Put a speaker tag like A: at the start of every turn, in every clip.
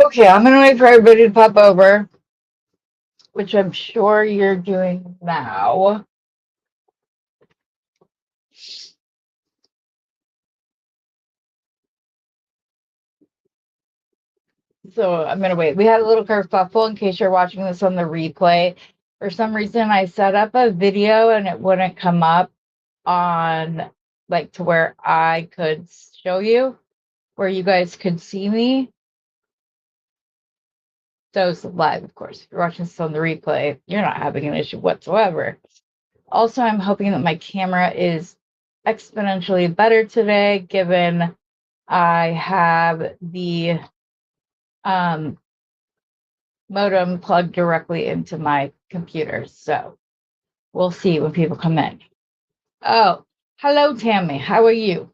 A: Okay, I'm gonna wait for everybody to pop over, which I'm sure you're doing now. So I'm gonna wait. We had a little kerfuffle in case you're watching this on the replay. For some reason, I set up a video and it wouldn't come up on like to where I could show you, where you guys could see me. So it's live, of course. If you're watching this on the replay, you're not having an issue whatsoever. Also, I'm hoping that my camera is exponentially better today, given I have the modem plugged directly into my computer. So we'll see when people come in. Oh, hello, Tammy. How are you?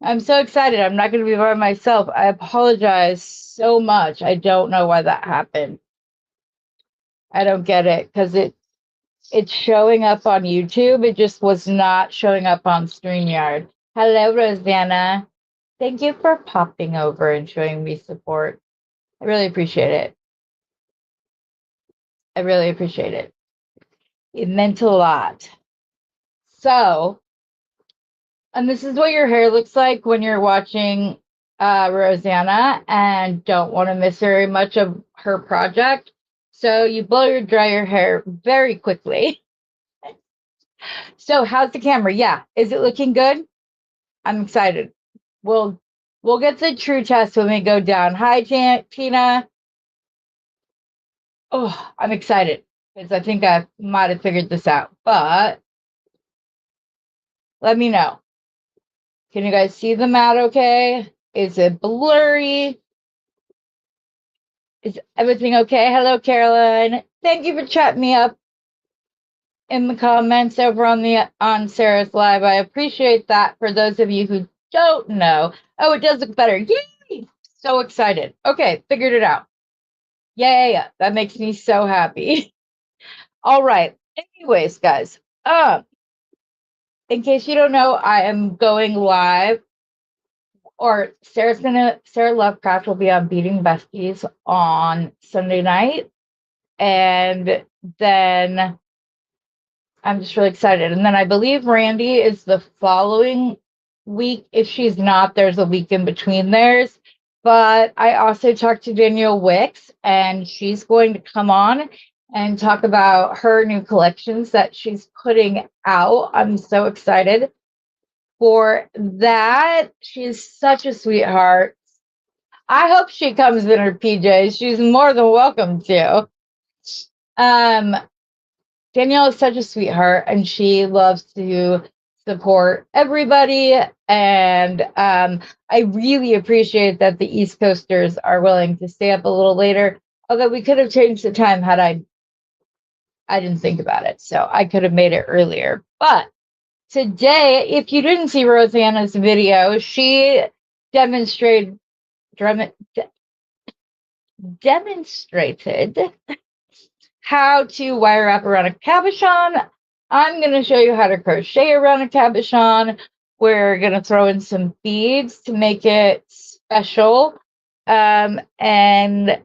A: I'm so excited. I'm not going to be by myself. I apologize so much. I don't know why that happened. I don't get it because it's showing up on YouTube. It just was not showing up on StreamYard. Hello, Rosanna. Thank you for popping over and showing me support. I really appreciate it. I really appreciate it. It meant a lot. So, and this is what your hair looks like when you're watching Rosanna and don't want to miss very much of her project. So you blow your dry your hair very quickly. So how's the camera? Yeah, is it looking good? I'm excited. We'll get the true test when we go down. Hi, Tina. Oh, I'm excited because I think I might have figured this out, but let me know. Can you guys see the mat okay? Is it blurry? Is everything okay? Hello, Caroline. Thank you for chatting me up in the comments over on Sarah's live. I appreciate that. For those of you who don't know, oh, it does look better. Yay! So excited. Okay, figured it out. Yay! That makes me so happy. All right. Anyways, guys, in case you don't know, I am going live, or Sarah Lovecraft will be on Beading Besties on Sunday night, and then I'm just really excited. And then I believe Randy is the following week. If she's not, there's a week in between theirs. But I also talked to Danielle Wicks, and she's going to come on and talk about her new collections that she's putting out. I'm so excited for that. She's such a sweetheart. I hope she comes in her PJs. She's more than welcome to. Danielle is such a sweetheart, and she loves to support everybody. And I really appreciate that the East Coasters are willing to stay up a little later. Although we could have changed the time had I didn't think about it, so I could have made it earlier. But today, if you didn't see Rosanna's video, she demonstrated how to wire wrap around a cabochon. I'm going to show you how to crochet around a cabochon. We're going to throw in some beads to make it special, and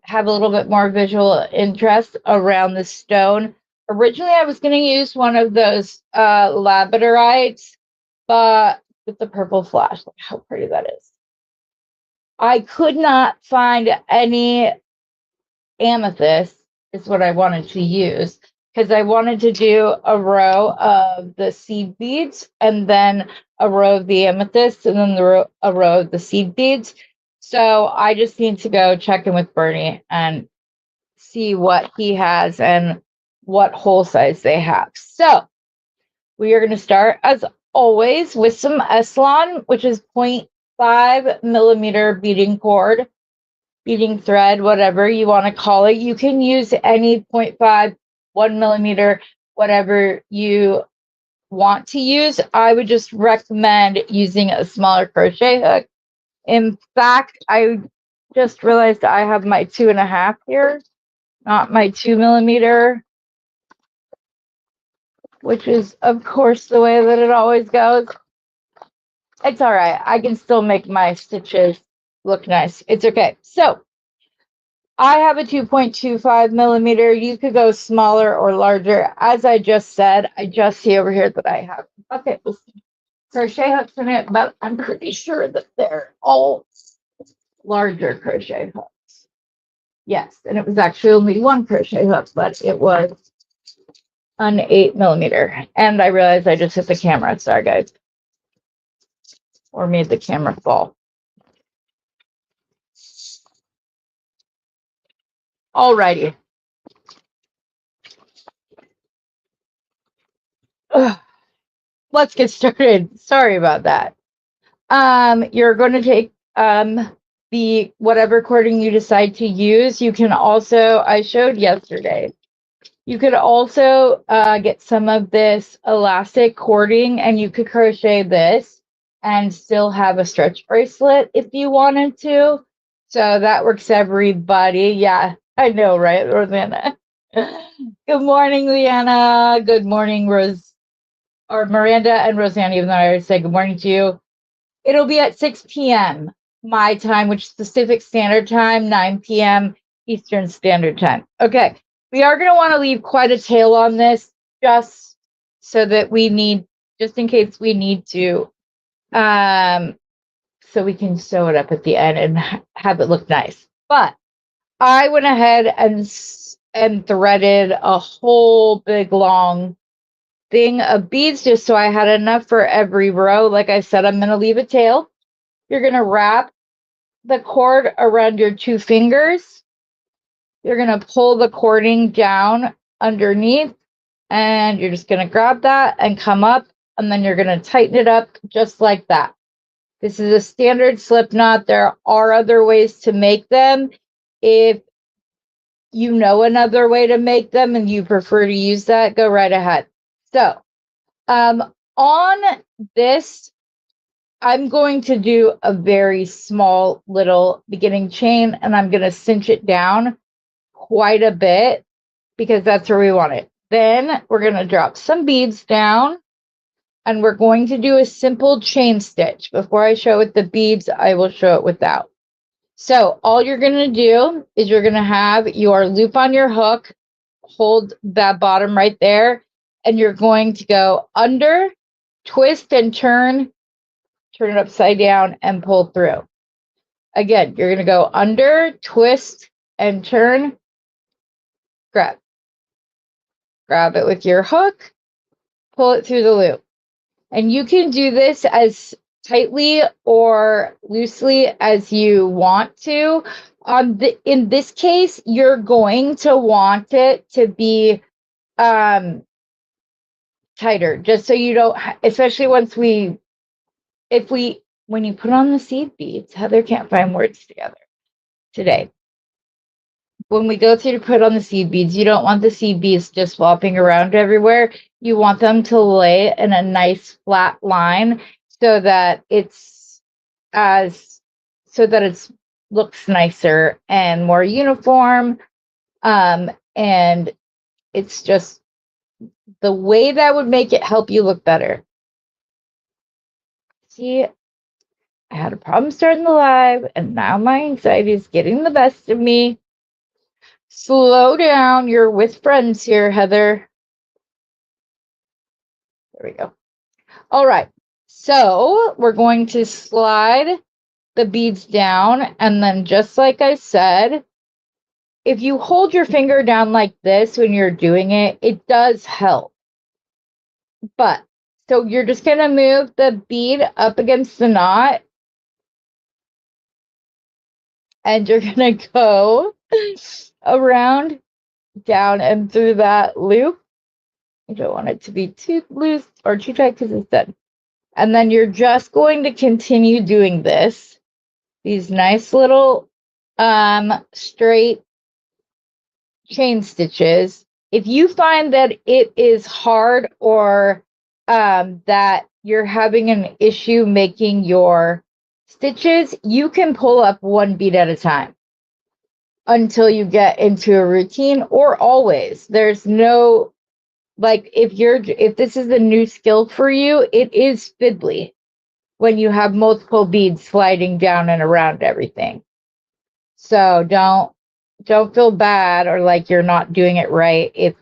A: have a little bit more visual interest around the stone. Originally, I was going to use one of those labradorites, but with the purple flash, look how pretty that is. I could not find any amethyst is what I wanted to use, because I wanted to do a row of the seed beads and then a row of the amethyst and then a row of the seed beads. So I just need to go check in with Bernie and see what he has and what hole size they have. So we are going to start, as always, with some Eslon, which is 0.5 millimeter beading cord, beading thread, whatever you want to call it. You can use any 0.5, 1 millimeter, whatever you want to use. I would just recommend using a smaller crochet hook. In fact, I just realized I have my 2.5 here, not my 2 millimeter, which is, of course, the way that it always goes. It's all right. I can still make my stitches look nice. It's okay. So I have a 2.25 millimeter. You could go smaller or larger. As I just said, I just see over here that I have a bucket with crochet hooks in it, but I'm pretty sure that they're all larger crochet hooks. Yes, and it was actually only one crochet hook, but it was an 8 millimeter. And I realized I just hit the camera. Sorry, guys. Or made the camera fall. Alrighty. Ugh. Let's get started. Sorry about that. You're going to take the whatever cording you decide to use. You can also, I showed yesterday, you could also get some of this elastic cording and you could crochet this and still have a stretch bracelet if you wanted to. So that works, everybody. Yeah, I know, right, Rosanna? Good morning, Leanna. Good morning, Rose, or Miranda and Rosanna, even though I already said good morning to you. It'll be at 6 p.m. my time, which is Pacific Standard Time, 9 p.m. Eastern Standard Time. Okay, we are going to want to leave quite a tail on this just so that just in case we need to, so we can sew it up at the end and have it look nice. But I went ahead and threaded a whole big long thing of beads just so I had enough for every row. Like I said, I'm going to leave a tail. You're going to wrap the cord around your 2 fingers. You're going to pull the cording down underneath and you're just going to grab that and come up, and then you're going to tighten it up just like that. This is a standard slip knot. There are other ways to make them. If you know another way to make them and you prefer to use that, go right ahead. So on this, I'm going to do a very small little beginning chain, and I'm going to cinch it down quite a bit because that's where we want it. Then we're going to drop some beads down, and we're going to do a simple chain stitch. Before I show it with the beads, I will show it without. So all you're going to do is you're going to have your loop on your hook, hold that bottom right there, and you're going to go under, twist and turn it upside down and pull through. Again, you're going to go under, twist and turn, grab it with your hook, pull it through the loop. And you can do this as tightly or loosely as you want to. In this case, you're going to want it to be tighter, just so you don't, especially when you put on the seed beads. Heather can't find words together today. When we go through to put on the seed beads, you don't want the seed beads just flopping around everywhere. You want them to lay in a nice flat line so that it looks nicer and more uniform. And it's just the way that would make it help you look better. See, I had a problem starting the live, and now my anxiety is getting the best of me. Slow down. You're with friends here, Heather. There we go. All right. So we're going to slide the beads down. And then just like I said, if you hold your finger down like this when you're doing it, it does help. But so you're just going to move the bead up against the knot. And you're going to go around, down, and through that loop. I don't want it to be too loose or too tight because it's done. And then you're just going to continue doing this. These nice little straight chain stitches. If you find that it is hard or that you're having an issue making your stitches, you can pull up one bead at a time until you get into a routine, or always. There's no, like, if this is a new skill for you, it is fiddly. when you have multiple beads sliding down and around everything. So don't feel bad or like you're not doing it right if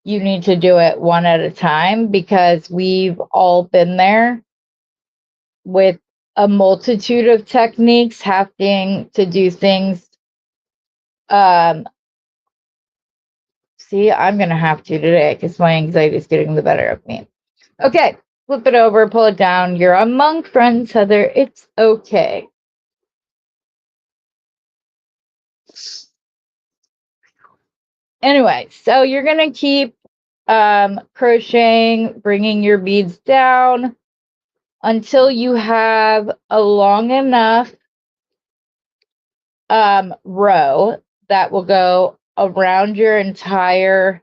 A: you need to do it one at a time, because we've all been there with a multitude of techniques, having to do things. See, I'm going to have to today because my anxiety is getting the better of me. Okay, flip it over, pull it down. You're among friends, Heather. It's okay. Anyway, so you're going to keep crocheting, bringing your beads down until you have a long enough row that will go around your entire,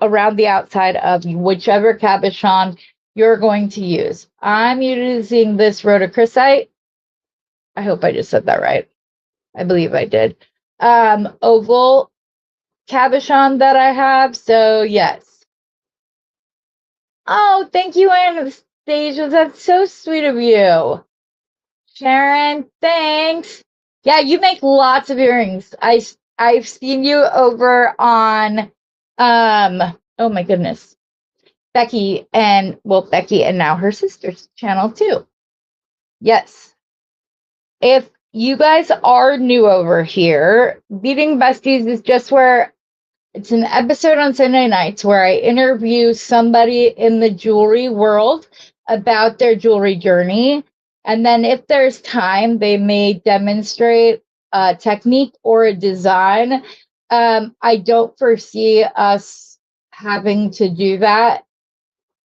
A: around the outside of whichever cabochon you're going to use. I'm using this rhodochrosite. I hope I just said that right. I believe I did. Oval cabochon that I have. So yes. Oh, thank you, Anastasia. That's so sweet of you. Sharon, thanks. Yeah, you make lots of earrings. I've seen you over on oh my goodness. Becky and now her sister's channel too. Yes. If you guys are new over here, Beading Besties is just where it's an episode on Sunday nights where I interview somebody in the jewelry world about their jewelry journey. And then if there's time, they may demonstrate a technique or a design. I don't foresee us having to do that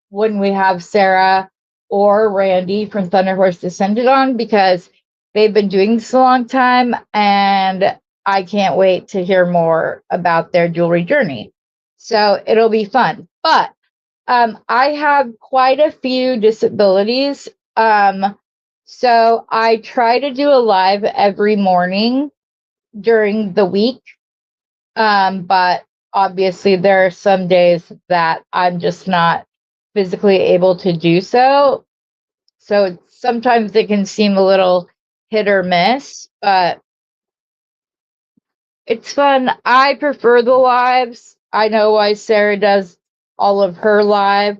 A: when we have Sarah or Randy from Thunder Horse Descended on, because they've been doing this a long time and I can't wait to hear more about their jewelry journey. So it'll be fun. But I have quite a few disabilities. So I try to do a live every morning during the week. But obviously there are some days that I'm just not physically able to do so. So sometimes it can seem a little hit or miss, but it's fun. I prefer the lives. I know why Sarah does all of her live.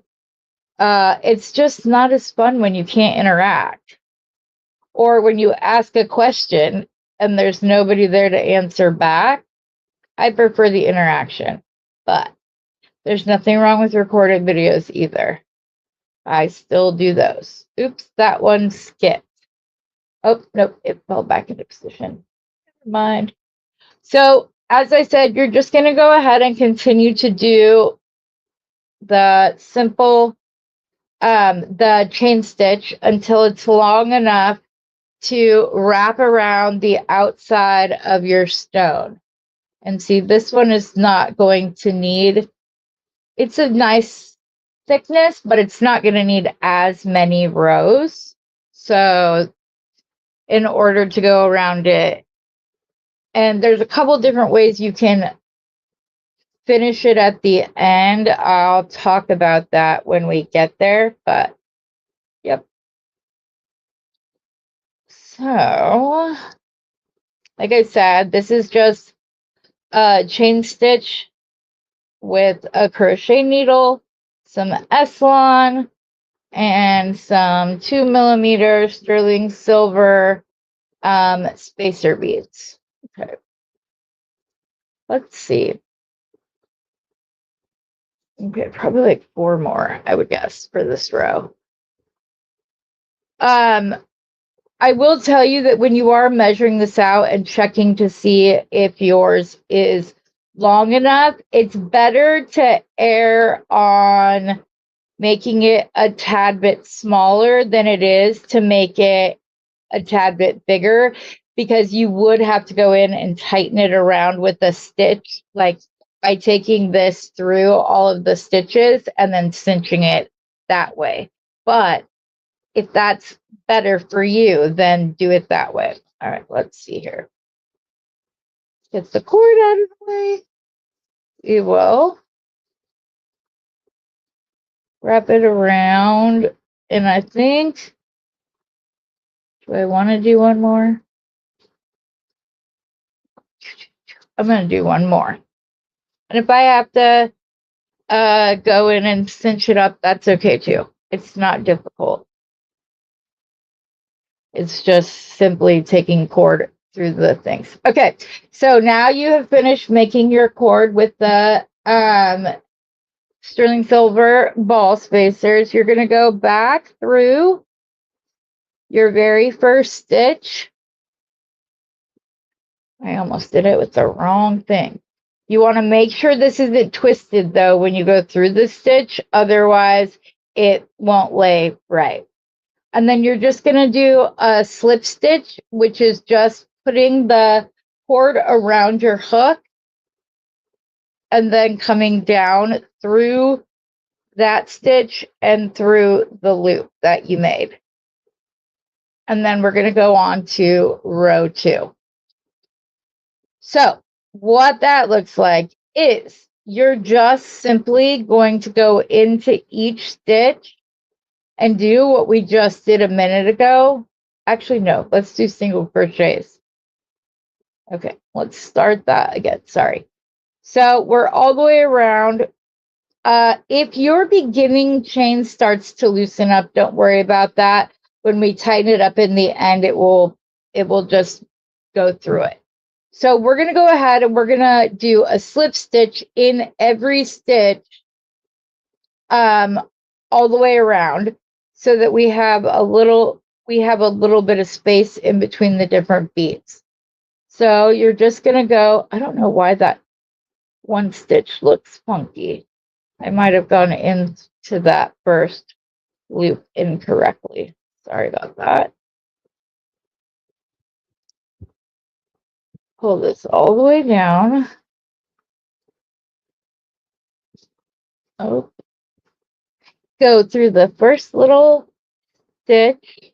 A: It's just not as fun when you can't interact, or when you ask a question and there's nobody there to answer back. I prefer the interaction, but there's nothing wrong with recorded videos either. I still do those. Oops, that one skipped. Oh, nope, it fell back into position. Never mind. So, as I said, you're just going to go ahead and continue to do the simple, the chain stitch until it's long enough to wrap around the outside of your stone. And see, this one is not going to need, it's a nice thickness, but it's not going to need as many rows. So in order to go around it, and there's a couple different ways you can finish it at the end. I'll talk about that when we get there, but yep. So like I said, this is just a chain stitch with a crochet needle, some S-Lon, and some 2mm sterling silver spacer beads. Okay, let's see. Okay, probably like 4 more, I would guess, for this row. I will tell you that when you are measuring this out and checking to see if yours is long enough, it's better to err on making it a tad bit smaller than it is to make it a tad bit bigger, because you would have to go in and tighten it around with a stitch, like by taking this through all of the stitches and then cinching it that way. But if that's better for you, then do it that way. All right, let's see here. Get the cord out of the way. We will wrap it around, and I think, do I want to do one more? I'm going to do one more. And if I have to go in and cinch it up, that's okay too. It's not difficult. It's just simply taking cord through the things. Okay, so now you have finished making your cord with the sterling silver ball spacers. You're going to go back through your very first stitch. I almost did it with the wrong thing. You want to make sure this isn't twisted though when you go through the stitch, otherwise it won't lay right. And then you're just going to do a slip stitch, which is just putting the cord around your hook and then coming down through that stitch and through the loop that you made. And then we're going to go on to row 2. So what that looks like is you're just simply going to go into each stitch and do what we just did a minute ago. Actually, no, let's do single crochets. Okay, let's start that again. Sorry. So we're all the way around. If your beginning chain starts to loosen up, don't worry about that. When we tighten it up in the end, it will just go through it. So we're going to go ahead and we're going to do a slip stitch in every stitch all the way around so that we have a little bit of space in between the different beads. So you're just going to go, I don't know why that one stitch looks funky. I might have gone into that first loop incorrectly. Sorry about that. Pull this all the way down. Oh, go through the first little stitch.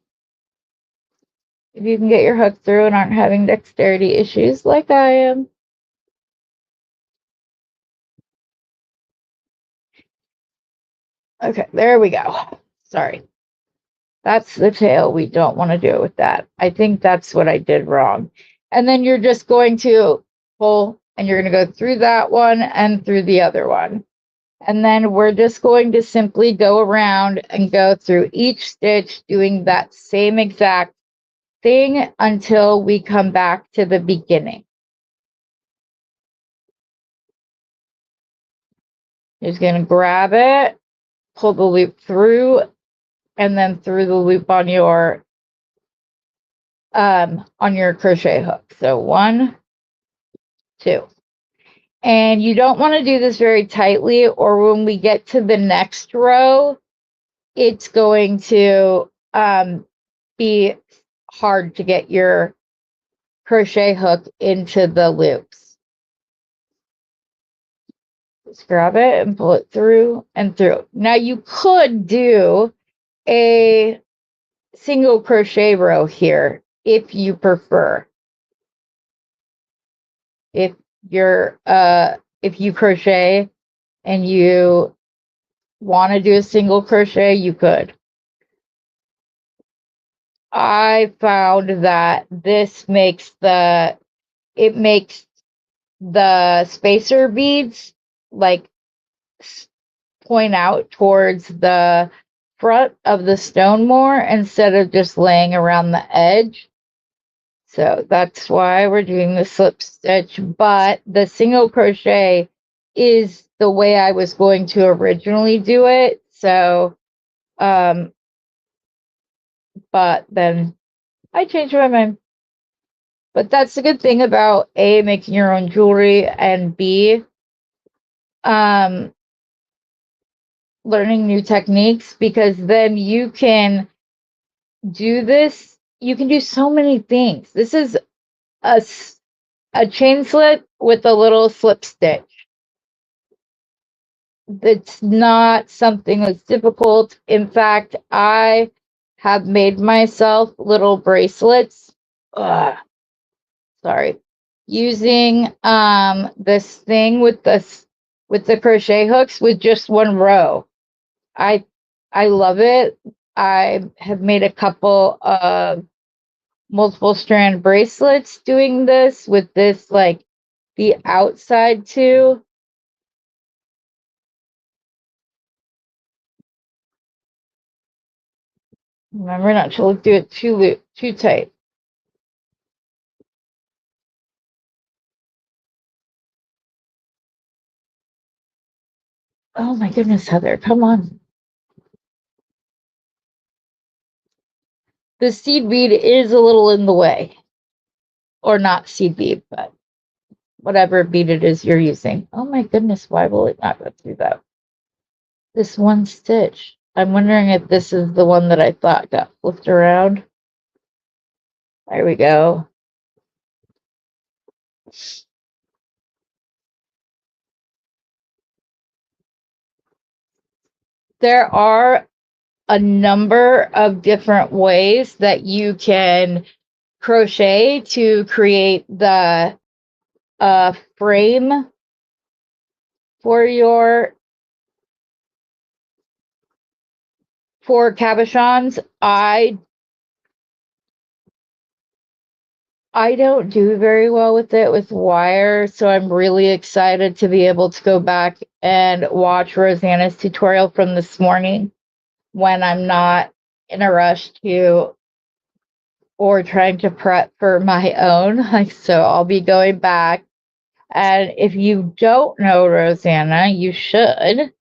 A: If you can get your hook through and aren't having dexterity issues like I am. Okay, there we go. Sorry. That's the tail. We don't want to do it with that. I think that's what I did wrong. And then you're just going to pull and you're going to go through that one and through the other one. And then we're just going to simply go around and go through each stitch doing that same exact thing until we come back to the beginning. You're just going to grab it, pull the loop through, and then through the loop on your crochet hook. So 1, 2. And you don't want to do this very tightly, or when we get to the next row, it's going to be hard to get your crochet hook into the loops. Just grab it and pull it through and through. Now you could do a single crochet row here if you prefer. If you crochet and you want to do a single crochet, you could. I found that this makes the spacer beads like point out towards the front of the stone more instead of just laying around the edge. So that's why we're doing the slip stitch, but the single crochet is the way I was going to originally do it. So, but then I changed my mind. But that's the good thing about A, making your own jewelry, and B, learning new techniques, because then you can do this. You can do so many things. This is a chain slip with a little slip stitch. It's not something that's difficult. In fact, I have made myself little bracelets. Sorry. Using this thing with the crochet hooks with just one row. I love it. I have made a couple of multiple strand bracelets doing this with this, like the outside too. Remember not to do it too tight. Oh my goodness, Heather, come on. The seed bead is a little in the way. Or not seed bead, but whatever bead it is you're using. Oh my goodness, why will it not go through that? This one stitch. I'm wondering if this is the one that I thought got flipped around. There we go. There are a number of different ways that you can crochet to create the frame for your cabochons. I don't do very well with it with wire, so I'm really excited to be able to go back and watch Rosanna's tutorial from this morning when I'm not in a rush to or trying to prep for my own. So I'll be going back. And if you don't know Rosanna, you should.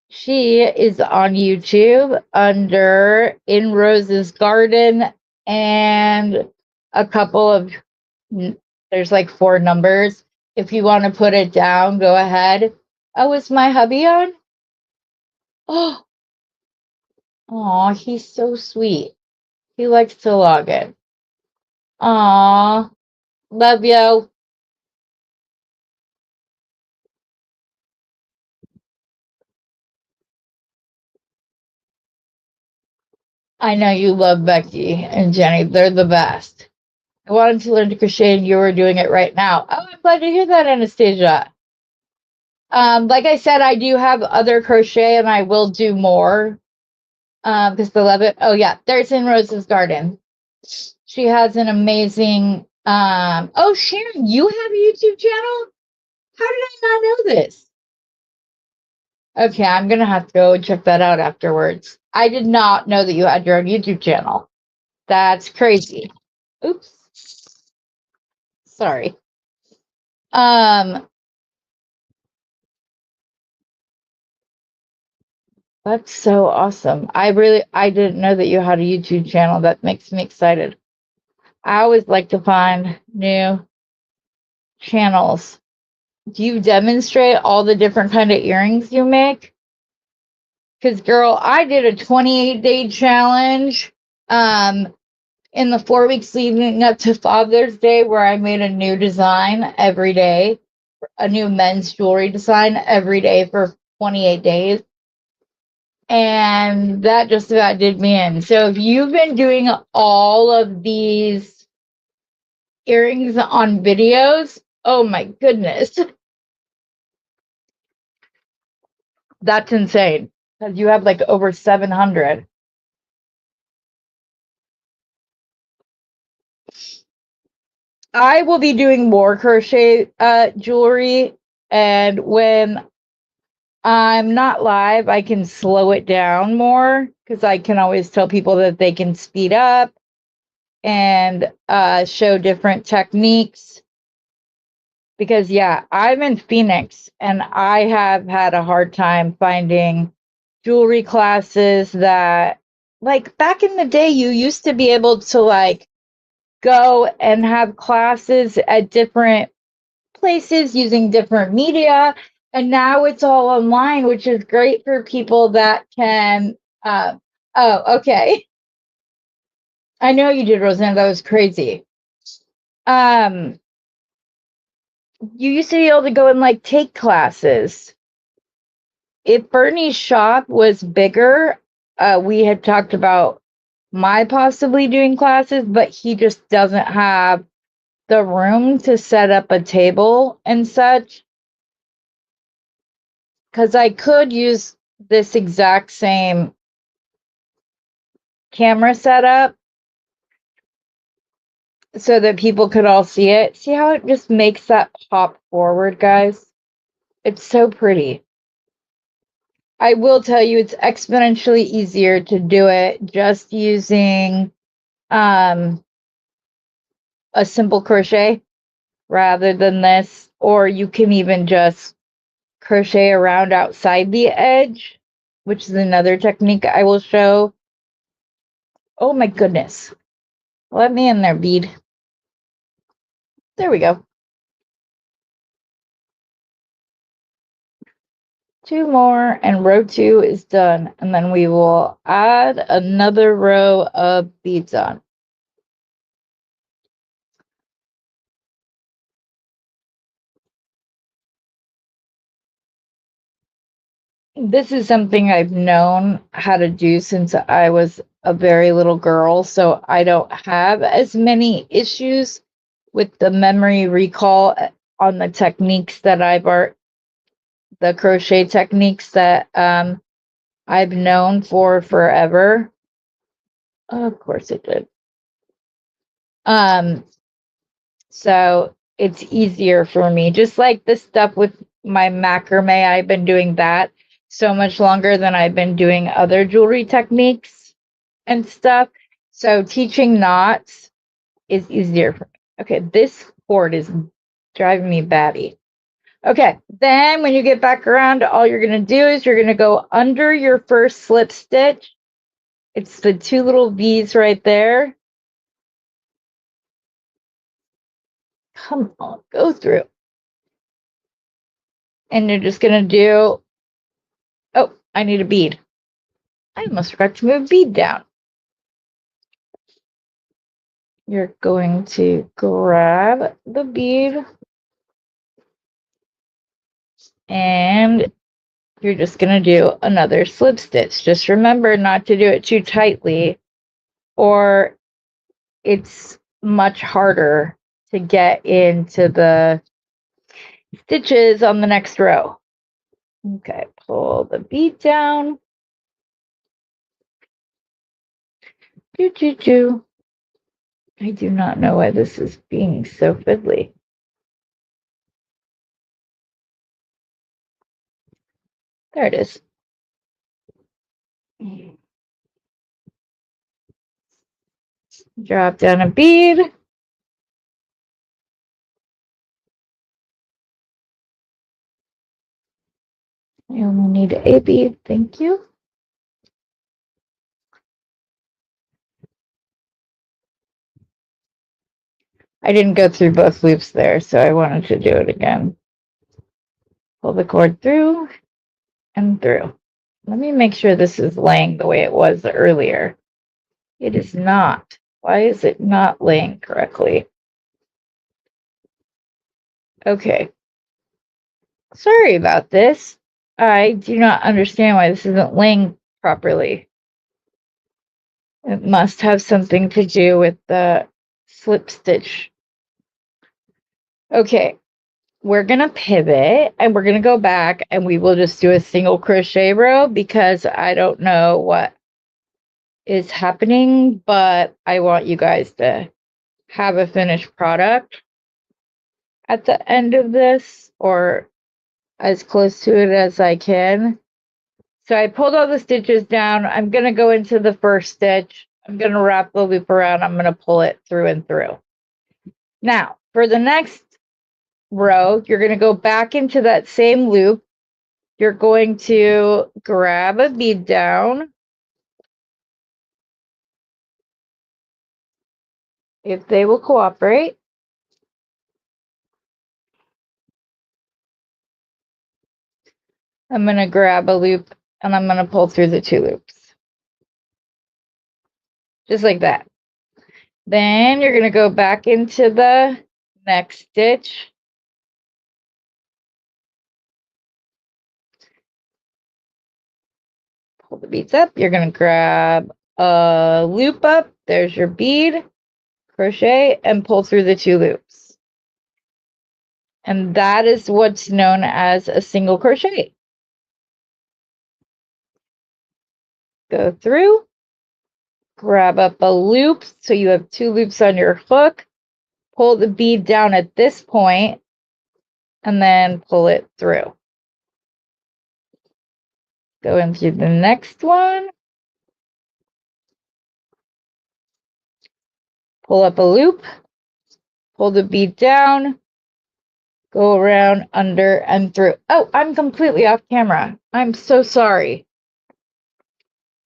A: She is on YouTube under In Rose's Garden and a couple of, there's like 4 numbers. If you want to put it down, go ahead. Oh, is my hubby on? Oh, he's so sweet. He likes to log in. Aw, love you. I know you love Becky and Jenny. They're the best. I wanted to learn to crochet and you were doing it right now. Oh, I'm glad to hear that, Anastasia. Like I said, I do have other crochet and I will do more because I love it. Oh yeah, there's In Rose's Garden. She has an amazing oh, Sharon, you have a YouTube channel? How did I not know this? Okay, I'm gonna have to go check that out afterwards. I did not know that you had your own YouTube channel. That's crazy. Oops. Sorry. That's so awesome. I didn't know that you had a YouTube channel. That makes me excited. I always like to find new channels. Do you demonstrate all the different kind of earrings you make? Because girl, I did a 28-day challenge in the 4 weeks leading up to Father's Day where I made a new design every day, a new men's jewelry design every day for 28 days. And that just about did me in. So if you've been doing all of these earrings on videos, oh my goodness. That's insane. Because you have like over 700. I will be doing more crochet jewelry. And when I'm not live, I can slow it down more because I can always tell people that they can speed up and show different techniques. Because, yeah, I'm in Phoenix and I have had a hard time finding jewelry classes that, like, back in the day, you used to be able to, like, go and have classes at different places using different media. And now it's all online, which is great for people that can. Oh, okay. I know you did, Rosanna. That was crazy. You used to be able to go and like take classes. If Bernie's shop was bigger, we had talked about my possibly doing classes, but he just doesn't have the room to set up a table and such. Because I could use this exact same camera setup so that people could all see it. See how it just makes that pop forward, guys? It's so pretty. I will tell you it's exponentially easier to do it just using a simple crochet rather than this, or you can even just crochet around outside the edge, which is another technique I will show. Oh my goodness. Let me in there, bead. There we go. 2 more and row 2 is done, and then we will add another row of beads on. This is something I've known how to do since I was a very little girl, so I don't have as many issues with the memory recall on the techniques that the crochet techniques that I've known for forever. Of course it did. So it's easier for me, just like the stuff with my macrame. I've been doing that so much longer than I've been doing other jewelry techniques and stuff. So teaching knots is easier for me. Okay, this cord is driving me batty. Okay, then when you get back around, all you're going to do is you're going to go under your first slip stitch. It's the 2 little V's right there. Come on, go through. And you're just going to do, oh, I need a bead. I almost forgot to move a bead down. You're going to grab the bead and you're just going to do another slip stitch. Just remember not to do it too tightly or it's much harder to get into the stitches on the next row. Okay, pull the bead down. I do not know why this is being so fiddly. There it is. Drop down a bead. I only need a bead, thank you. I didn't go through both loops there, so I wanted to do it again. Pull the cord through and through. Let me make sure this is laying the way it was earlier. It is not. Why is it not laying correctly? Okay. Sorry about this. I do not understand why this isn't laying properly. It must have something to do with the slip stitch. Okay, we're gonna pivot and we're gonna go back and we will just do a single crochet row because I don't know what is happening, but I want you guys to have a finished product at the end of this or as close to it as I can. So I pulled all the stitches down. I'm going to go into the first stitch. I'm going to wrap the loop around. I'm going to pull it through and through. Now, for the next row, you're going to go back into that same loop. You're going to grab a bead down. If they will cooperate. I'm going to grab a loop and I'm going to pull through the 2 loops. Just like that. Then you're going to go back into the next stitch. Pull the beads up. You're going to grab a loop up. There's your bead. Crochet and pull through the 2 loops. And that is what's known as a single crochet. Go through, grab up a loop so you have 2 loops on your hook, pull the bead down at this point, and then pull it through. Go into the next one, pull up a loop, pull the bead down, go around, under, and through. Oh, I'm completely off camera. I'm so sorry.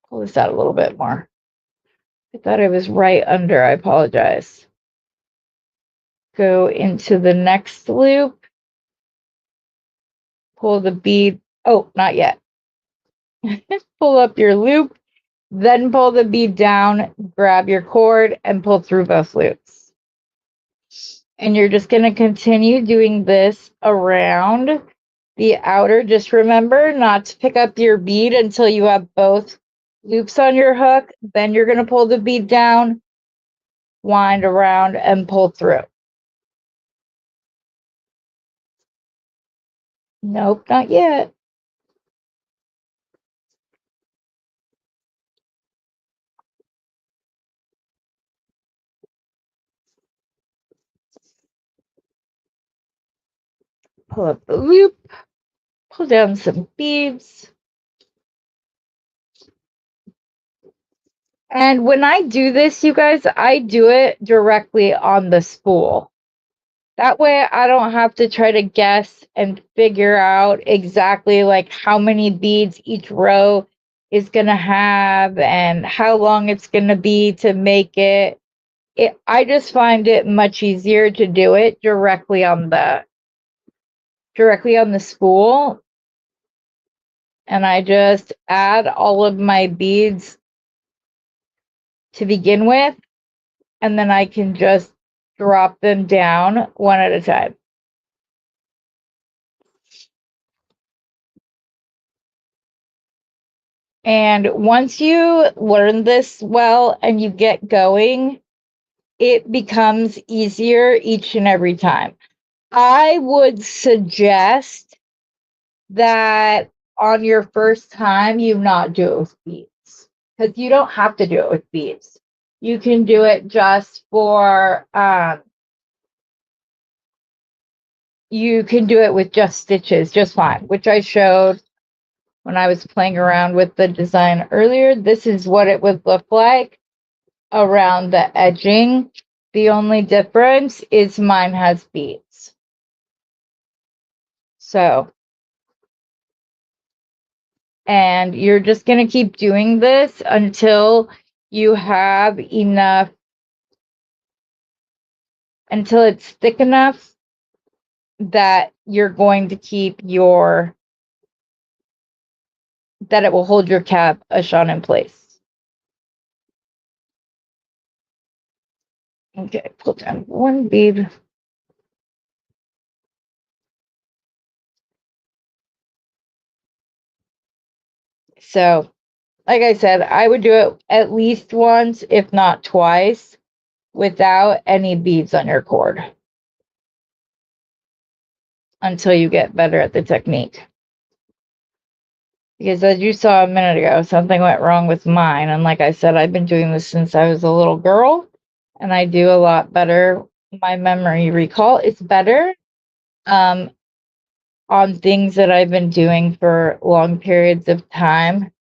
A: Pull this out a little bit more. I thought I was right under. I apologize. Go into the next loop, pull the bead. Oh, not yet. Pull up your loop, then pull the bead down, grab your cord, and pull through both loops. And you're just going to continue doing this around the outer. Just remember not to pick up your bead until you have both loops on your hook. Then you're going to pull the bead down, wind around, and pull through. Nope, not yet. Pull up the loop, pull down some beads. And when I do this, you guys, I do it directly on the spool. That way I don't have to try to guess and figure out exactly like how many beads each row is going to have and how long it's going to be to make it. I just find it much easier to do it directly on the spool. And I just add all of my beads to begin with, and then I can just drop them down one at a time. And once you learn this well and you get going, it becomes easier each and every time. I would suggest that on your first time, you not do it with beads, because you don't have to do it with beads. You can do it just for, you can do it with just stitches, just fine, which I showed when I was playing around with the design earlier. This is what it would look like around the edging. The only difference is mine has beads. So, and you're just going to keep doing this until you have enough, until it's thick enough that you're going to keep your, that it will hold your cabochon in place. Okay, pull down one bead. So, like I said, I would do it at least once, if not twice, without any beads on your cord until you get better at the technique. Because as you saw a minute ago, something went wrong with mine. And like I said, I've been doing this since I was a little girl, and I do a lot better. My memory recall is better on things that I've been doing for long periods of time.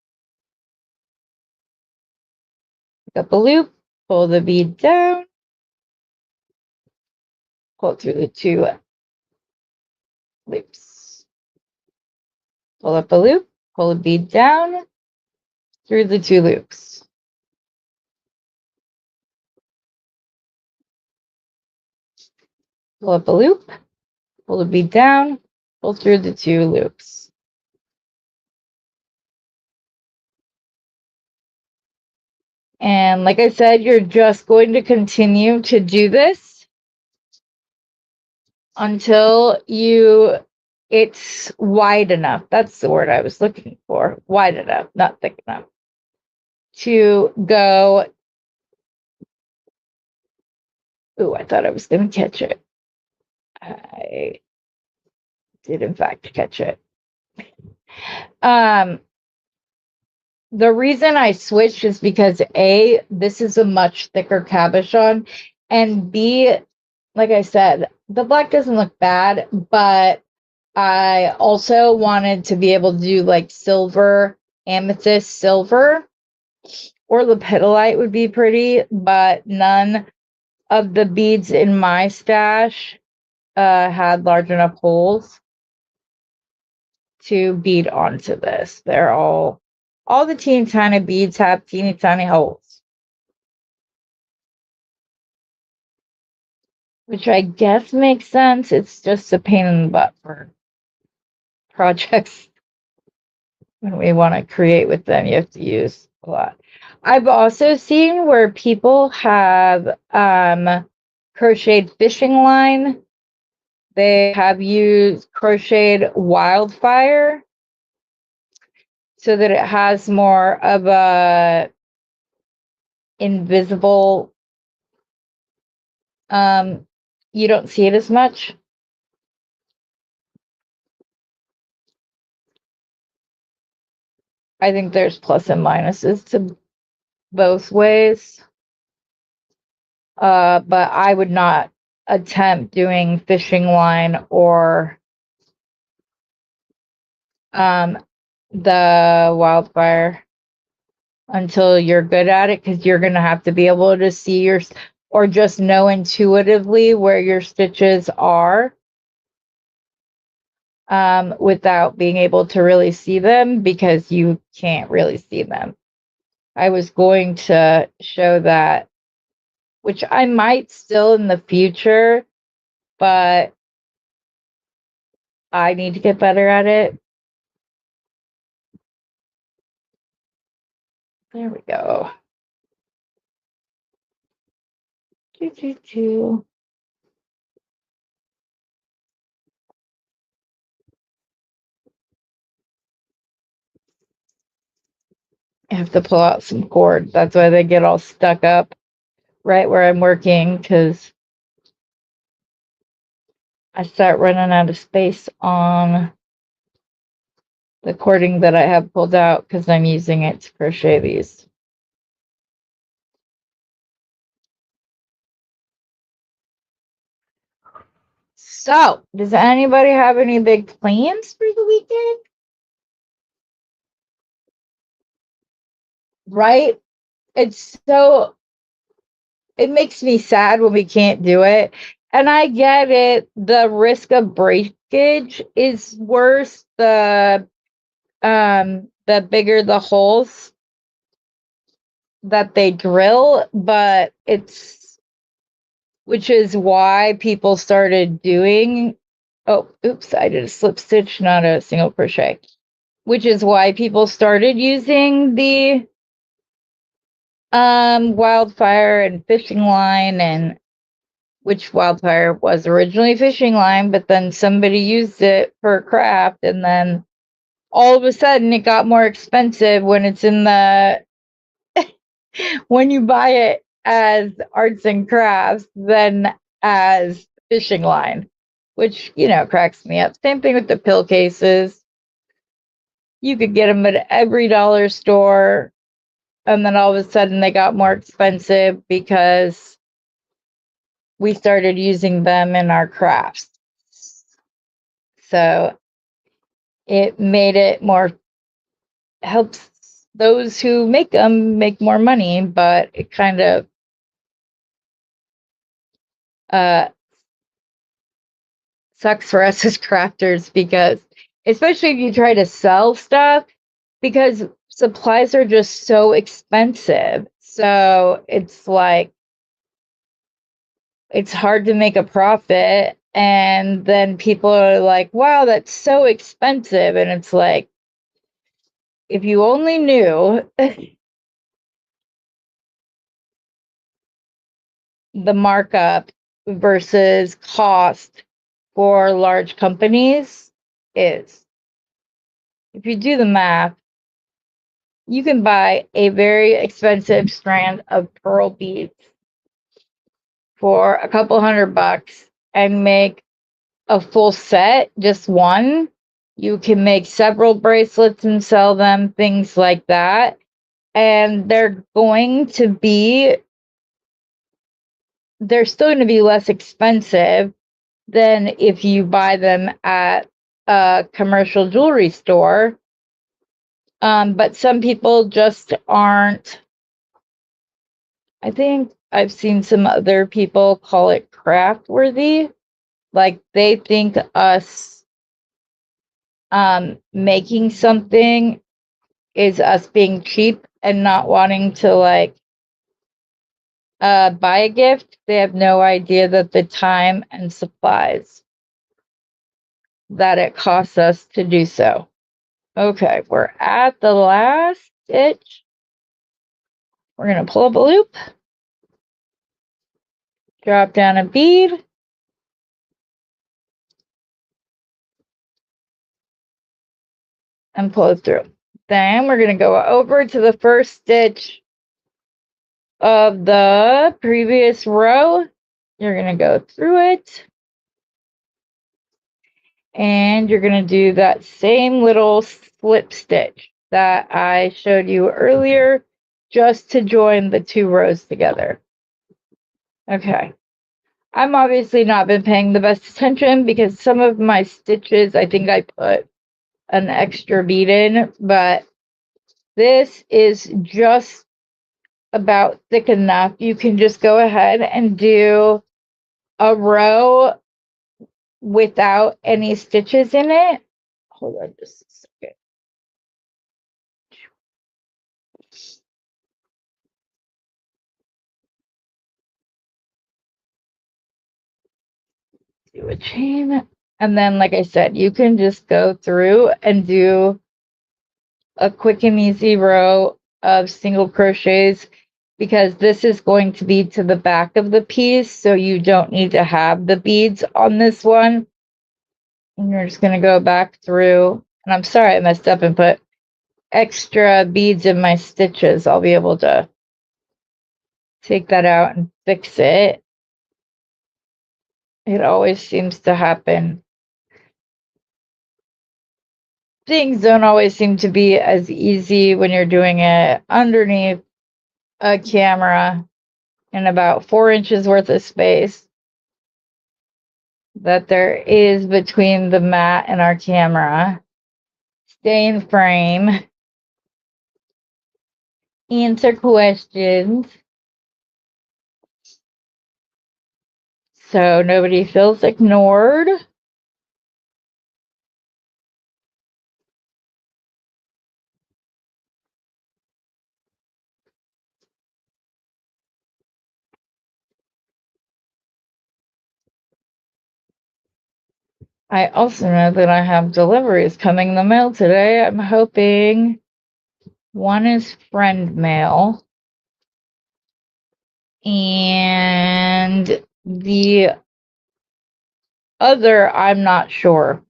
A: Pick up a loop, pull the bead down, pull through the 2 loops. Pull up a loop, pull a bead down through the 2 loops. Pull up a loop, pull the bead down, pull through the 2 loops. And like I said, you're just going to continue to do this until it's wide enough. That's the word I was looking for. Wide enough, not thick enough to go. Ooh, I thought I was going to catch it. I did in fact catch it. The reason I switched is because A, this is a much thicker cabochon, and B, like I said, the black doesn't look bad, but I also wanted to be able to do like silver, amethyst silver, or lepidolite would be pretty, but none of the beads in my stash had large enough holes to bead onto this. They're all the teeny tiny beads have teeny tiny holes, which I guess makes sense. It's just a pain in the butt for projects when we want to create with them. You have to use a lot. I've also seen where people have crocheted fishing line. They have used crocheted wildfire so that it has more of a invisible, you don't see it as much. I think there's plus and minuses to both ways. But I would not attempt doing fishing line or the wildfire until you're good at it, because you're going to have to be able to see your, or just know intuitively where your stitches are without being able to really see them, because you can't really see them. I was going to show that, which I might still in the future, but I need to get better at it. There we go. I have to pull out some cord. That's why they get all stuck up right where I'm working, because I start running out of space on the cording that I have pulled out because I'm using it to crochet these. So, does anybody have any big plans for the weekend? Right? It's so, it makes me sad when we can't do it. And I get it. The risk of breakage is worse the bigger the holes that they drill, but which is why people started doing, oh, oops, I did a slip stitch, not a single crochet, which is why people started using the wildfire and fishing line, and which wildfire was originally fishing line, but then somebody used it for craft, and then all of a sudden it got more expensive when it's in the when you buy it as arts and crafts than as fishing line, which, cracks me up. Same thing with the pill cases. You could get them at every dollar store, and then all of a sudden they got more expensive because we started using them in our crafts. So it made it more, helps those who make them make more money, but it kind of sucks for us as crafters, because especially if you try to sell stuff, because supplies are just so expensive. So it's like, it's hard to make a profit. And then people are like, wow, that's so expensive. And it's like, if you only knew the markup versus cost for large companies is, if you do the math, you can buy a very expensive strand of pearl beads for a couple $100 and make a full set, just one, You can make several bracelets and sell them, things like that. And they're still going to be less expensive than if you buy them at a commercial jewelry store. But some people just aren't. I think I've seen some other people call it craft worthy. Like they think us making something is us being cheap and not wanting to like buy a gift. They have no idea that the time and supplies that it costs us to do so. Okay, we're at the last stitch. We're going to pull up a loop, drop down a bead, and pull it through. Then we're going to go over to the first stitch of the previous row. You're going to go through it, and you're going to do that same little slip stitch that I showed you earlier, just to join the two rows together. Okay. I'm obviously not been paying the best attention because some of my stitches, I think I put an extra bead in, but this is just about thick enough. You can just go ahead and do a row without any stitches in it. Hold on just a second. Do a chain. And then, like I said, you can just go through and do a quick and easy row of single crochets, because this is going to be to the back of the piece, so you don't need to have the beads on this one. And you're just going to go back through, and I'm sorry I messed up and put extra beads in my stitches. I'll be able to take that out and fix it. It always seems to happen. Things don't always seem to be as easy when you're doing it underneath a camera in about 4 inches worth of space that there is between the mat and our camera. Stay in frame. Answer questions, so nobody feels ignored. I also know that I have deliveries coming in the mail today. I'm hoping one is friend mail, and the other, I'm not sure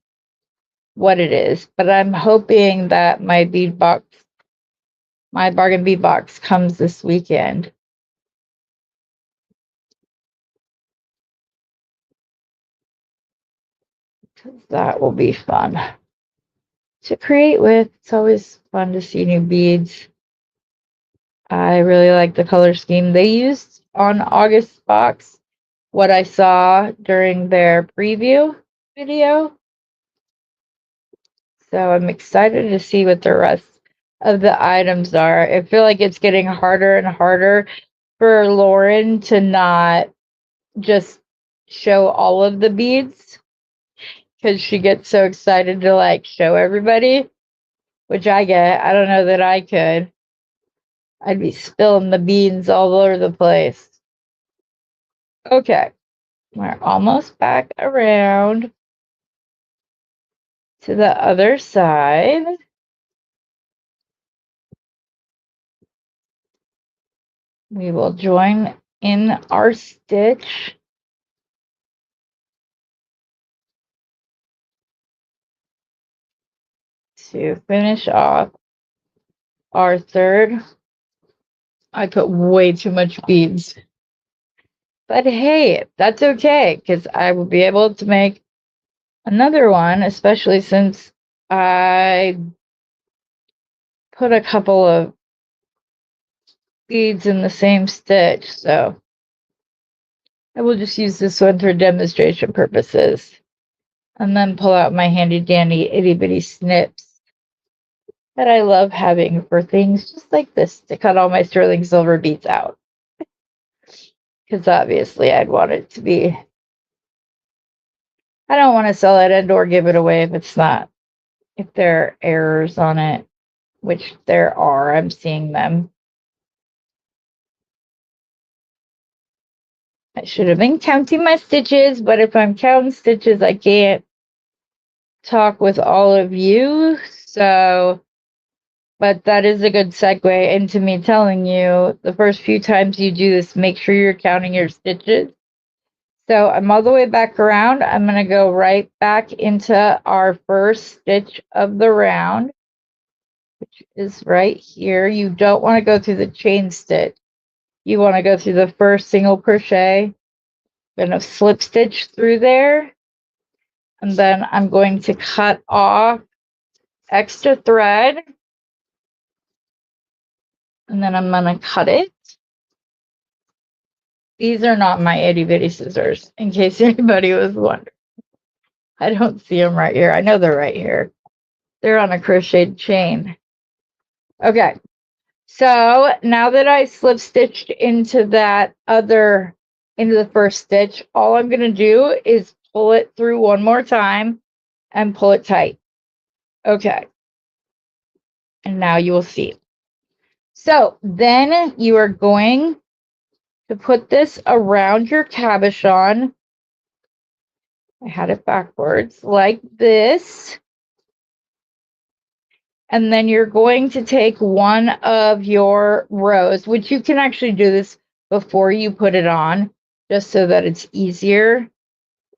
A: what it is, but I'm hoping that my bargain bead box comes this weekend. That will be fun to create with. It's always fun to see new beads. I really like the color scheme they used on August box, what I saw during their preview video. So I'm excited to see what the rest of the items are. I feel like it's getting harder and harder for Lauren to not just show all of the beads, because she gets so excited to like show everybody, which I get. I don't know that I could. I'd be spilling the beans all over the place. Okay, we're almost back around to the other side. We will join in our stitch. To finish off our third. I put way too much beads. But hey, that's okay, because I will be able to make another one, especially since I put a couple of beads in the same stitch, so I will just use this one for demonstration purposes. And then pull out my handy dandy itty bitty snips that I love having for things just like this to cut all my sterling silver beads out. Because obviously I'd want it to be, I don't want to sell it and or give it away if there are errors on it, which there are, I'm seeing them. I should have been counting my stitches, but if I'm counting stitches, I can't talk with all of you. So, but that is a good segue into me telling you the first few times you do this, make sure you're counting your stitches. So I'm all the way back around. I'm going to go right back into our first stitch of the round, which is right here. You don't want to go through the chain stitch. You want to go through the first single crochet. I'm going to slip stitch through there. And then I'm going to cut off extra thread. And then I'm going to cut it. These are not my itty bitty scissors, in case anybody was wondering. I don't see them right here. I know they're right here. They're on a crocheted chain. Okay. So now that I slip stitched into the first stitch, all I'm going to do is pull it through one more time and pull it tight. Okay. And now you will see. So then you are going to put this around your cabochon. I had it backwards like this. And then you're going to take one of your rows, which you can actually do this before you put it on, just so that it's easier.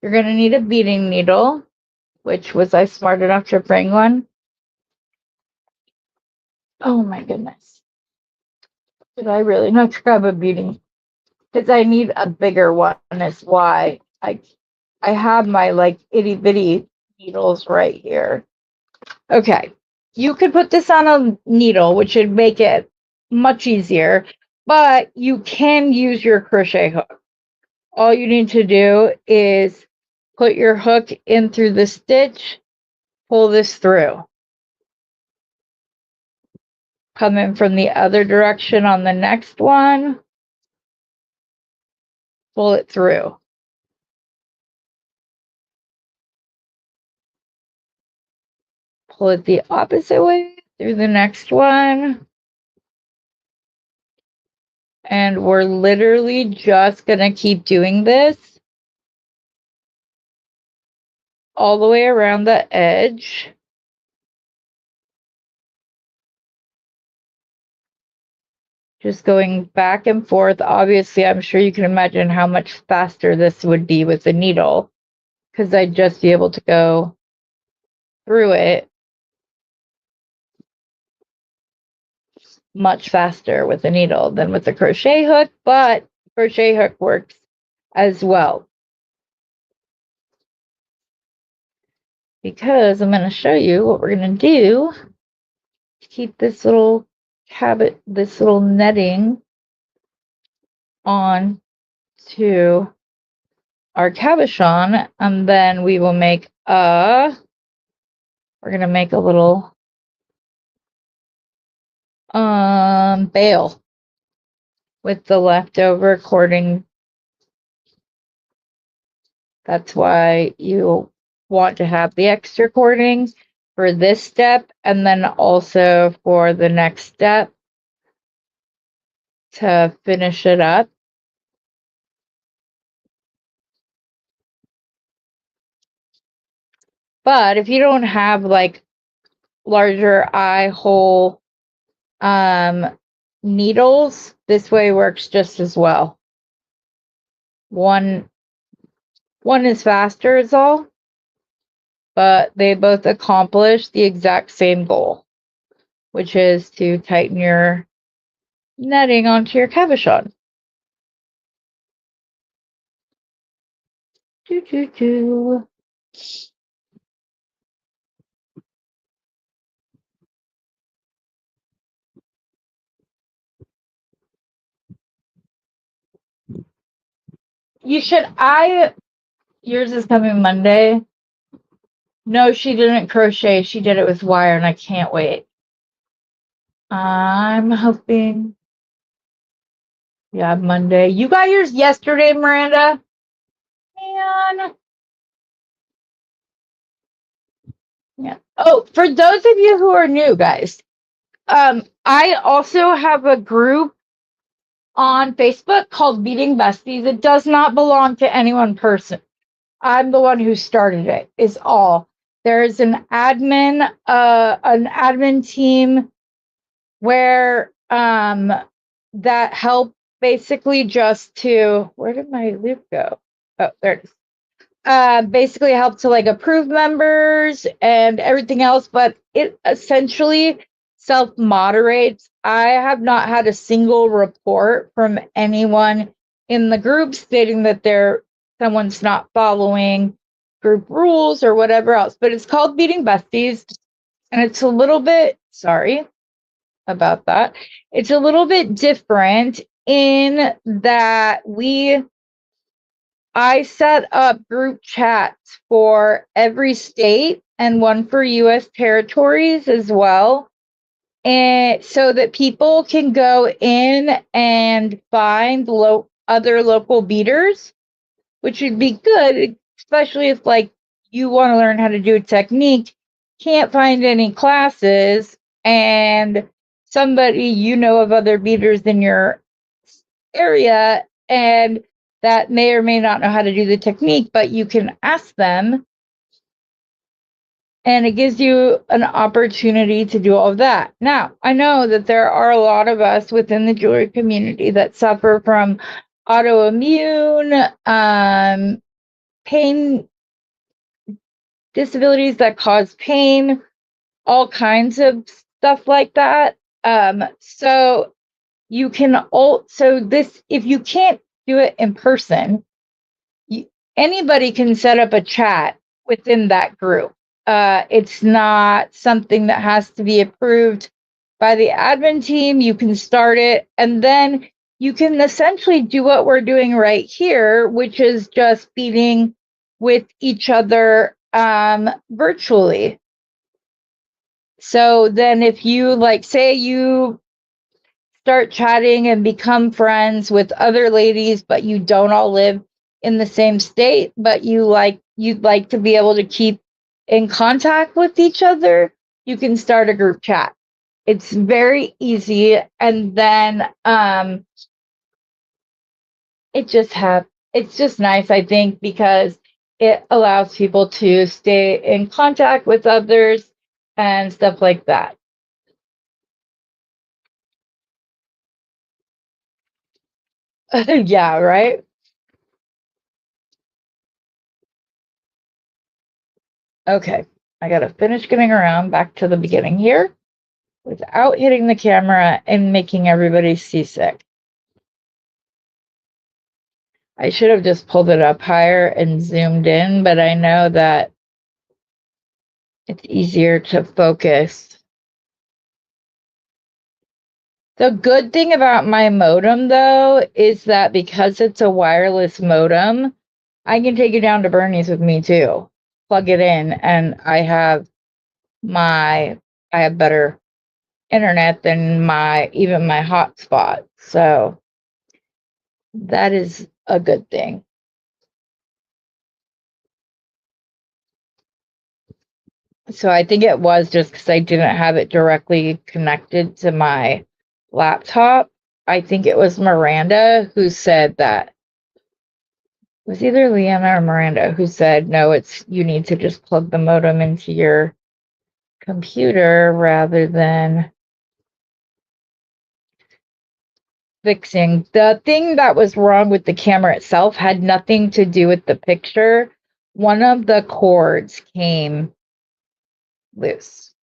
A: You're going to need a beading needle, which was I smart enough to bring one. Oh my goodness. Did I really not grab a beading? Because I need a bigger one is why I have my like itty bitty needles right here. Okay. You could put this on a needle, which would make it much easier, but you can use your crochet hook. All you need to do is put your hook in through the stitch, pull this through. Come in from the other direction on the next one, pull it through. Pull it the opposite way through the next one. And we're literally just going to keep doing this all the way around the edge. Just going back and forth. Obviously, I'm sure you can imagine how much faster this would be with the needle, because I'd just be able to go through it much faster with the needle than with the crochet hook, but crochet hook works as well. Because I'm going to show you what we're going to do to keep this little netting on to our cabochon, and then we will make we're going to make a little bail with the leftover cording. That's why you want to have the extra cording for this step, and then also for the next step to finish it up. But if you don't have like larger eye hole needles, this way works just as well. One is faster is all, but they both accomplish the exact same goal, which is to tighten your netting onto your cabochon. You should, yours is coming Monday. No, she didn't crochet. She did it with wire, and I can't wait. I'm hoping. Yeah, Monday. You got yours yesterday, Miranda? Man. Yeah. Oh, for those of you who are new, guys, I also have a group on Facebook called Beading Besties. It does not belong to any one person. I'm the one who started it, is all. There's an admin team where that help basically just to, where did my loop go? Oh, there it is. Basically help to like approve members and everything else, but it essentially self-moderates. I have not had a single report from anyone in the group stating that someone's not following group rules or whatever else, but it's called Beading Besties, and it's a little bit, sorry about that, it's a little bit different in that I set up group chats for every state and one for US territories as well. And so that people can go in and find other local beaters, which would be good, especially if like you want to learn how to do a technique, can't find any classes, and somebody you know of other beaters in your area and that may or may not know how to do the technique, but you can ask them, and it gives you an opportunity to do all of that. Now, I know that there are a lot of us within the jewelry community that suffer from autoimmune, pain, disabilities that cause pain, all kinds of stuff like that. So you can also this, if you can't do it in person, anybody can set up a chat within that group. It's not something that has to be approved by the admin team. You can start it, and then you can essentially do what we're doing right here, which is just beading with each other virtually. So then if you like, say you start chatting and become friends with other ladies, but you don't all live in the same state, but you'd like to be able to keep in contact with each other, you can start a group chat. It's very easy, and then it's just nice, I think, because it allows people to stay in contact with others and stuff like that. Yeah, right? Okay, I gotta finish getting around back to the beginning here without hitting the camera and making everybody seasick. I should have just pulled it up higher and zoomed in, but I know that it's easier to focus. The good thing about my modem, though, is that because it's a wireless modem, I can take it down to Bernie's with me too. Plug it in, and I have better internet than even my hotspot. So that is a good thing. So I think it was just because I didn't have it directly connected to my laptop. I think it was Miranda who said that. It was either Leanna or Miranda who said, no, you need to just plug the modem into your computer rather than fixing. The thing that was wrong with the camera itself had nothing to do with the picture. One of the cords came loose.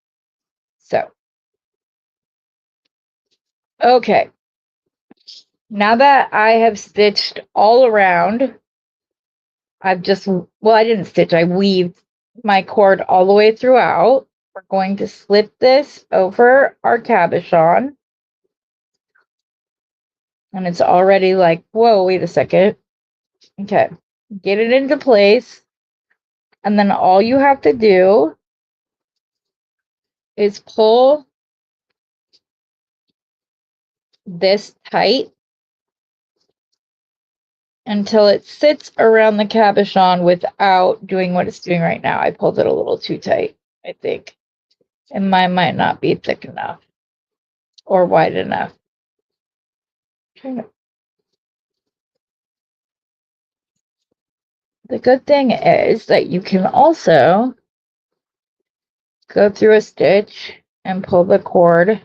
A: So, okay. Now that I have stitched all around, I didn't stitch, I weaved my cord all the way throughout. We're going to slip this over our cabochon. And it's already like, whoa, wait a second. Okay, get it into place. And then all you have to do is pull this tight until it sits around the cabochon without doing what it's doing right now. I pulled it a little too tight, I think. And mine might not be thick enough or wide enough. The good thing is that you can also go through a stitch and pull the cord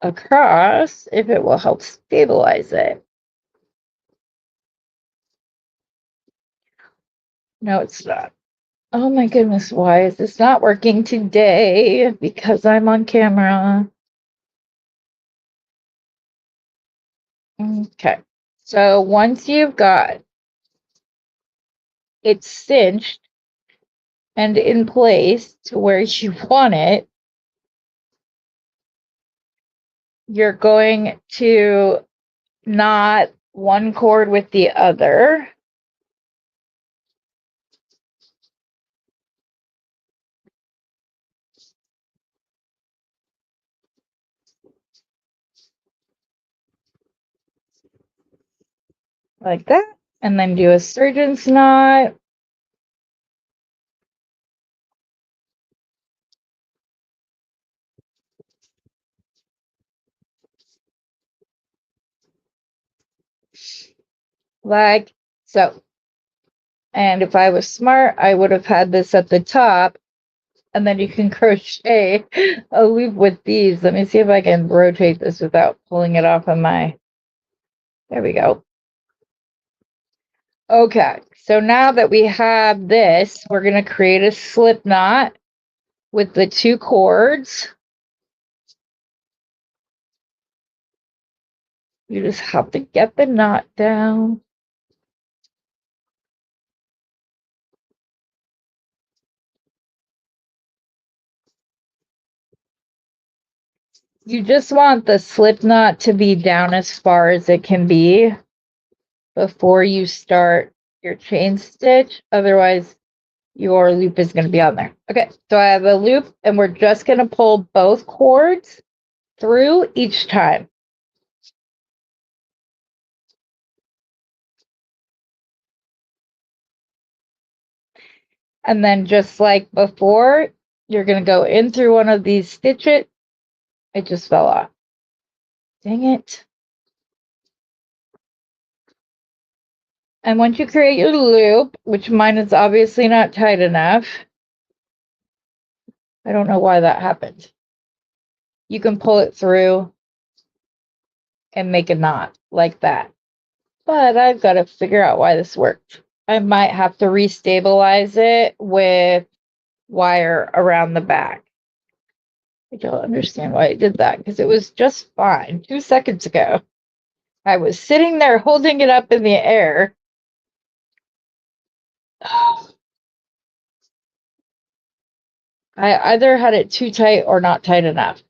A: across if it will help stabilize it. No, it's not. Oh my goodness, why is this not working today? Because I'm on camera. Okay, so once you've got it cinched and in place to where you want it, you're going to knot one cord with the other. Like that, and then do a surgeon's knot. Like so. And if I was smart, I would have had this at the top, and then you can crochet a loop with these. Let me see if I can rotate this without pulling it off of my, there we go. Okay, so now that we have this, we're going to create a slip knot with the two cords. You just have to get the knot down. You just want the slip knot to be down as far as it can be before you start your chain stitch. Otherwise, your loop is going to be on there. Okay, so I have a loop, and we're just going to pull both cords through each time. And then just like before, you're going to go in through one of these stitches. It just fell off. Dang it. And once you create your loop, which mine is obviously not tight enough, I don't know why that happened. You can pull it through and make a knot like that. But I've got to figure out why this worked. I might have to restabilize it with wire around the back. I don't understand why I did that because it was just fine 2 seconds ago. I was sitting there holding it up in the air. I either had it too tight or not tight enough.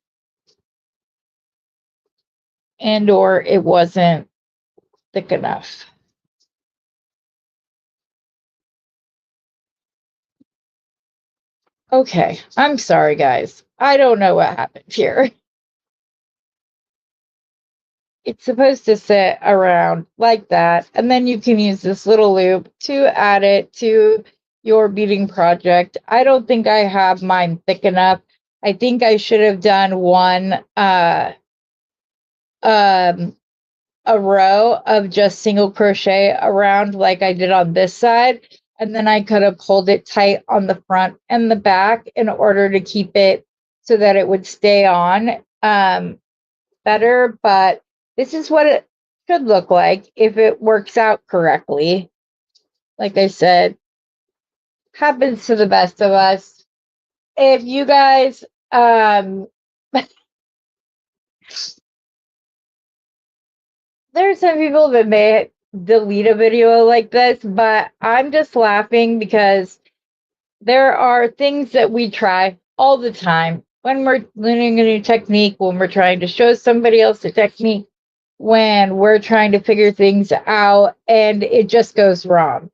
A: And or it wasn't thick enough. Okay, I'm sorry, guys. I don't know what happened here. It's supposed to sit around like that, and then you can use this little loop to add it to your beading project. I don't think I have mine thick enough. I think I should have done one a row of just single crochet around like I did on this side, and then I could have pulled it tight on the front and the back in order to keep it so that it would stay on better. But this is what it should look like if it works out correctly. Like I said, happens to the best of us. If you guys there's some people that may delete a video like this, but I'm just laughing because there are things that we try all the time when we're learning a new technique, when we're trying to show somebody else a technique. when we're trying to figure things out and it just goes wrong.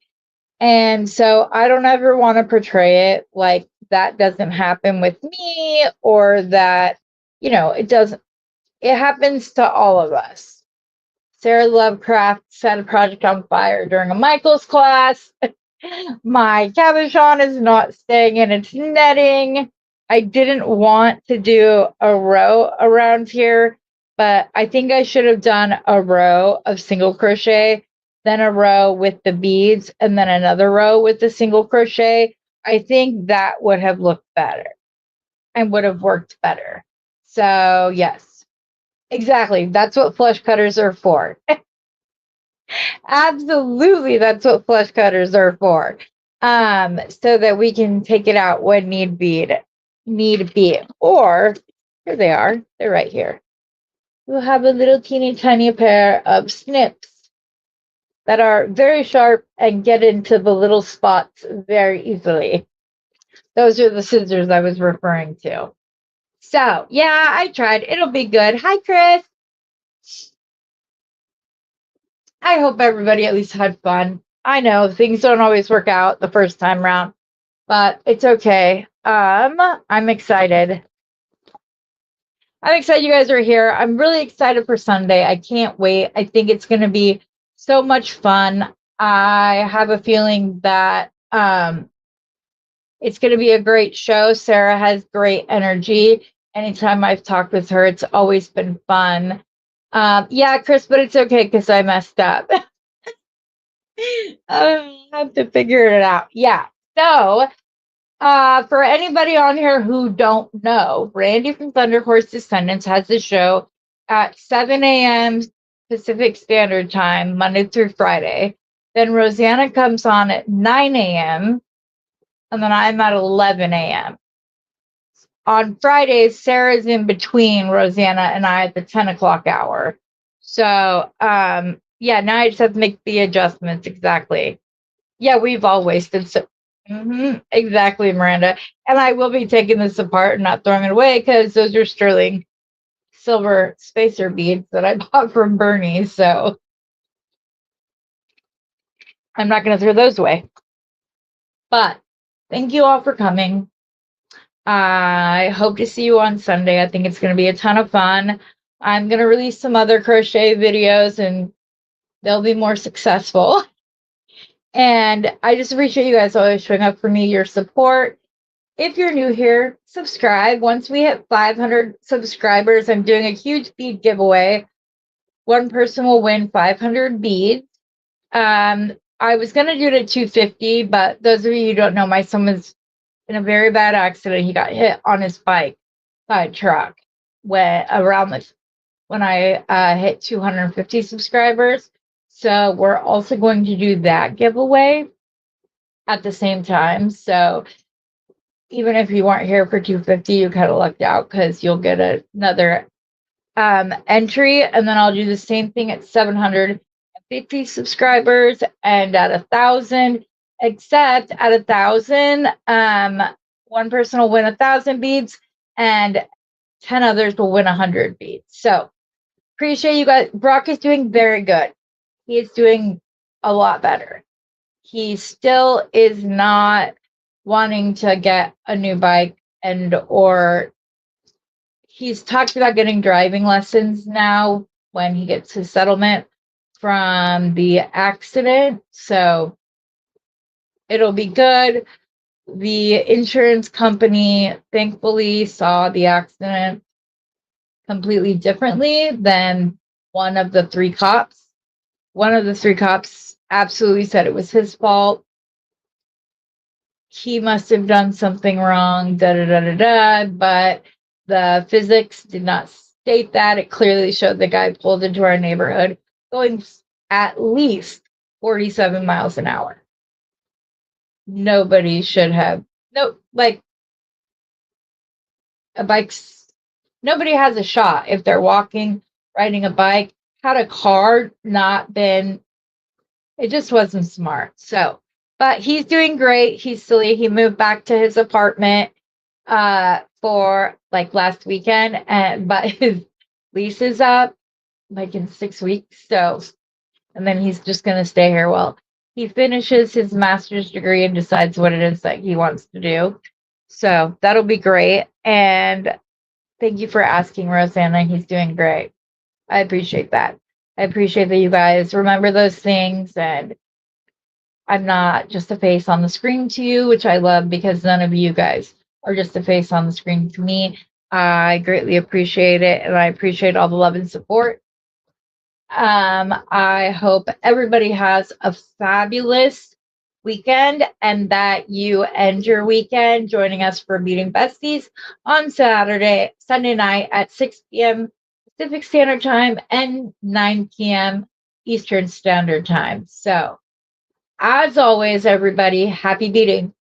A: And so I don't ever want to portray it like that doesn't happen with me, or that, it doesn't. It happens to all of us. Sarah Lovecraft set a project on fire during a Michael's class. My cabochon is not staying in its netting. I didn't want to do a row around here, but I think I should have done a row of single crochet, then a row with the beads, and then another row with the single crochet. I think that would have looked better and would have worked better. So yes, exactly. That's what flush cutters are for. Absolutely, that's what flush cutters are for. So that we can take it out when need be. Or here they are. They're right here. We'll have a little teeny tiny pair of snips that are very sharp and get into the little spots very easily. Those are the scissors I was referring to. So yeah, I tried. It'll be good. Hi, Chris. I hope everybody at least had fun. I know things don't always work out the first time around, but it's okay. I'm excited. I'm excited you guys are here. I'm really excited for Sunday. I can't wait. I think it's going to be so much fun. I have a feeling that it's going to be a great show. Sarah has great energy. Anytime I've talked with her, it's always been fun. Yeah, Chris, but it's okay because I messed up. I have to figure it out. Yeah. So, for anybody on here who don't know, Randy from Thunder Horse Descendants has a show at 7 a.m. Pacific Standard Time, Monday through Friday. Then Rosanna comes on at 9 a.m. and then I'm at 11 a.m. On Fridays, Sarah's in between Rosanna and I at the 10 o'clock hour. So, yeah, now I just have to make the adjustments. Exactly. Yeah, we've all wasted. So, exactly, Miranda. And I will be taking this apart and not throwing it away because those are sterling silver spacer beads that I bought from Bernie. So I'm not going to throw those away. But thank you all for coming. I hope to see you on Sunday. I think it's going to be a ton of fun. I'm going to release some other crochet videos and they'll be more successful. And I just appreciate you guys always showing up for me, your support. If you're new here, subscribe. Once we hit 500 subscribers, I'm doing a huge bead giveaway. One person will win 500 beads. I was going to do it at 250, but those of you who don't know, my son was in a very bad accident. He got hit on his bike by a truck when I hit 250 subscribers. So we're also going to do that giveaway at the same time. So even if you weren't here for 250, you kind of lucked out because you'll get another entry. And then I'll do the same thing at 750 subscribers and at 1,000. Except at 1,000, one person will win 1,000 beads and 10 others will win 100 beads. So appreciate you guys. Brock is doing very good. He is doing a lot better. He still is not wanting to get a new bike or he's talked about getting driving lessons now when he gets his settlement from the accident. So it'll be good. The insurance company thankfully saw the accident completely differently than one of the three cops. One of the three cops absolutely said it was his fault. He must have done something wrong, but the physics did not state that. It clearly showed the guy pulled into our neighborhood going at least 47 miles an hour. Nobody should have. Nobody has a shot if they're walking, riding a bike. Had a car not been, it just wasn't smart. So, but he's doing great. He moved back to his apartment for like last weekend, but his lease is up. like in 6 weeks. So, and then he's just going to stay here while he finishes his master's degree and decides what it is that he wants to do. So that'll be great. And thank you for asking, Rosanna. He's doing great. I appreciate that. I appreciate that you guys remember those things, and I'm not just a face on the screen to you, which I love because none of you guys are just a face on the screen to me. I greatly appreciate it, and I appreciate all the love and support. I hope everybody has a fabulous weekend and that you end your weekend joining us for Beading Besties on Sunday night at 6 p.m. Pacific Standard Time and 9 p.m. Eastern Standard Time. So, as always, everybody, happy beading.